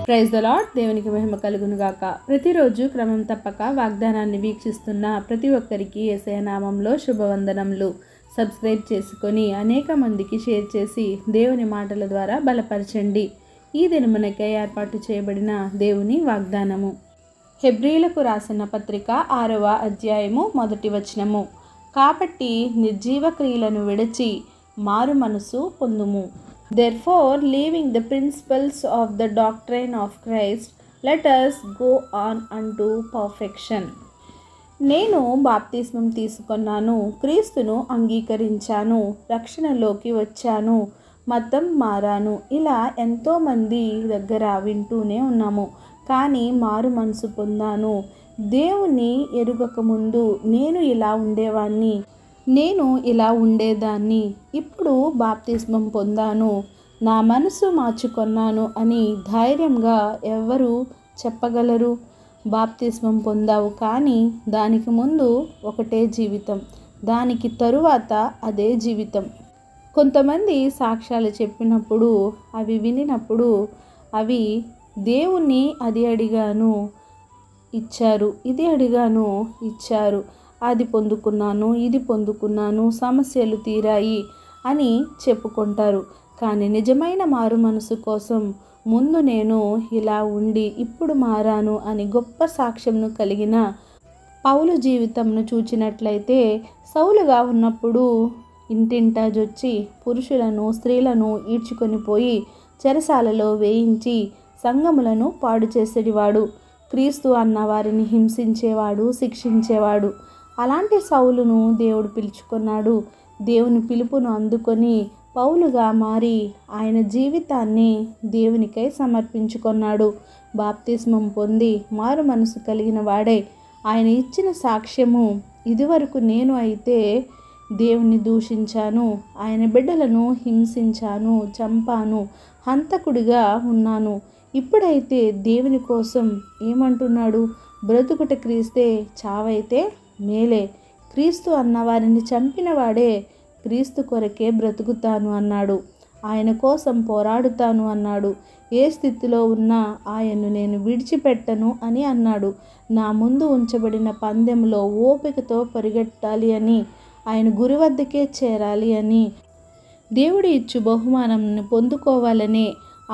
Praise the lord. దేవునికి మహిమ కలుగును గాక. ప్రతిరోజు క్రమం తప్పక వాగ్దానాన్ని వీక్షిస్తున్న ప్రతి ఒక్కరికి యేసయ్య నామంలో శుభవందనములు. సబ్స్క్రైబ్ చేసుకొని అనేక మందికి షేర్ చేసి దేవుని మాటల ద్వారా బలపరచండి. ఈ దినమునకై ఏర్పాటు చేయబడిన దేవుని వాగ్దానము హెబ్రీలకు రాసిన పత్రిక 6వ అధ్యాయము 1వ వచనము. కాబట్టి నిర్జీవ క్రియలను విడిచి మారు మనసు పొందుము. Therefore, leaving the principles of the doctrine of Christ, let us go on unto perfection. నేను బాప్తిస్మం తీసుకున్నాను, క్రీస్తును అంగీకరించాను, రక్షణలోకి వచ్చాను, మతం మారాను. ఇలా ఎంతోమంది దగ్గర వింటూనే ఉన్నాము. కానీ మారు మనసు పొందాను. దేవుని ఎరుగక ముందు నేను ఇలా ఉండేవాణ్ణి, నేను ఇలా ఉండేదాన్ని. ఇప్పుడు బాప్తిస్మం పొందాను, నా మనసు మార్చుకొన్నాను అని ధైర్యంగా ఎవరు చెప్పగలరు? బాప్తిస్మం పొందావు, కానీ దానికి ముందు ఒకటే జీవితం, దానికి తరువాత అదే జీవితం. కొంతమంది సాక్ష్యాలు చెప్పినప్పుడు అవి వినినప్పుడు అవి దేవుణ్ణి అది అడిగాను ఇచ్చారు, ఇది అడిగాను ఇచ్చారు, అది పొందుకున్నాను, ఇది పొందుకున్నాను, సమస్యలు తీరాయి అని చెప్పుకుంటారు. కానీ నిజమైన మారు మనసు కోసం ముందు నేను ఇలా ఉండి ఇప్పుడు మారాను అని గొప్ప సాక్ష్యంను కలిగిన పౌలు జీవితంను చూచినట్లయితే, సౌలుగా ఉన్నప్పుడు ఇంటింటా జొచ్చి పురుషులను స్త్రీలను ఈడ్చుకొని పోయి చెరసాలలో వేయించి సంఘములను పాడు చేసేవాడు. క్రీస్తు అన్న వారిని హింసించేవాడు, శిక్షించేవాడు. అలాంటి సౌలును దేవుడు పిలుచుకున్నాడు. దేవుని పిలుపును అందుకొని పౌలుగా మారి ఆయన జీవితాన్ని దేవునికై సమర్పించుకున్నాడు. బాప్తిస్మం పొంది మారు మనసు కలిగిన వాడే ఆయన ఇచ్చిన సాక్ష్యము, ఇదివరకు నేను అయితే దేవుని దూషించాను, ఆయన బిడ్డలను హింసించాను, చంపాను, హంతకుడిగా ఉన్నాను. ఇప్పుడైతే దేవుని కోసం ఏమంటున్నాడు? బ్రతుకుట క్రీస్తే, చావైతే మేలే. క్రీస్తు అన్నవారిని చంపిన వాడే క్రీస్తు కొరకే బ్రతుకుతాను అన్నాడు. ఆయన కోసం పోరాడుతాను అన్నాడు. ఏ స్థితిలో ఉన్నా ఆయన్ను నేను విడిచిపెట్టను అని అన్నాడు. నా ముందు ఉంచబడిన పందెంలో ఓపికతో పరిగెట్టాలి అని, ఆయన గురి వద్దకే చేరాలి అని, దేవుడు ఇచ్చు బహుమానంను పొందుకోవాలనే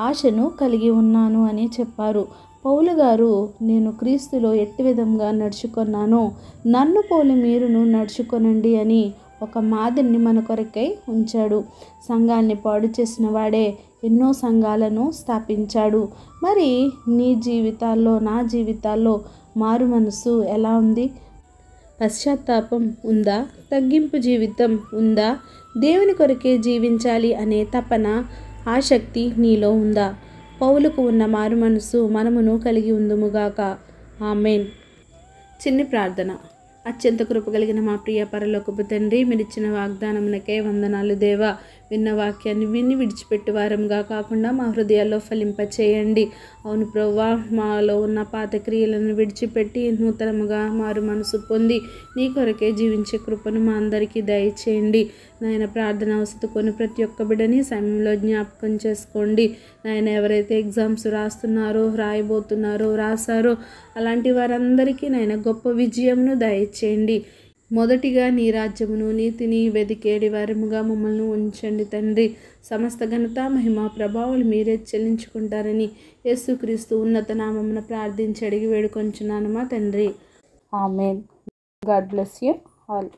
ఆశను కలిగి ఉన్నాను అని చెప్పారు. పౌలు గారు, నేను క్రీస్తులో ఎట్టి విధంగా నడుచుకున్నానో నన్ను పోలి మీరును నడుచుకొనండి అని ఒక మాదిరిని మన కొరకై ఉంచాడు. సంఘాన్ని పాడు చేసిన వాడే ఎన్నో సంఘాలను స్థాపించాడు. మరి నీ జీవితాల్లో, నా జీవితాల్లో మారు మనసు ఎలా ఉంది? పశ్చాత్తాపం ఉందా? తగ్గింపు జీవితం ఉందా? దేవుని కొరకే జీవించాలి అనే తపన, ఆసక్తి నీలో ఉందా? పౌలుకు ఉన్న మారు మనసు మనమును కలిగి ఉందుముగాక. ఆమేన్. చిన్ని ప్రార్థన. అత్యంత కృప కలిగిన మా ప్రియ పరలోకపు తండ్రి, మీరిచ్చిన వాగ్దానమునకే వందనాలు దేవా. విన్న వాక్యాన్ని విని విడిచిపెట్టి వారంగా కాకుండా మా హృదయాల్లో ఫలింపచేయండి. అవును ప్రభువా, మాలో ఉన్న పాత క్రియలను విడిచిపెట్టి నూతనముగా మారు మనసు పొంది నీ కొరకే జీవించే కృపను మా అందరికీ దయచేయండి. నాయన, ప్రార్థన అవసరం ప్రతి ఒక్క బిడ్డని సమయంలో జ్ఞాపకం చేసుకోండి. నాయన, ఎవరైతే ఎగ్జామ్స్ రాస్తున్నారో, రాయబోతున్నారో, రాశారో అలాంటి వారందరికీ నాయన గొప్ప విజయమును దయచేయండి. మొదటిగా నీ రాజ్యమును నీతిని వెదికేడి వారముగా మమ్మల్ని ఉంచండి తండ్రి. సమస్త ఘనత, మహిమ, ప్రభావాలు మీరే చెల్లించుకుంటారని యేసుక్రీస్తు ఉన్నత నామమున ప్రార్థించి అడిగి వేడుకొంచున్నాను మా తండ్రి. Amen. God bless you all.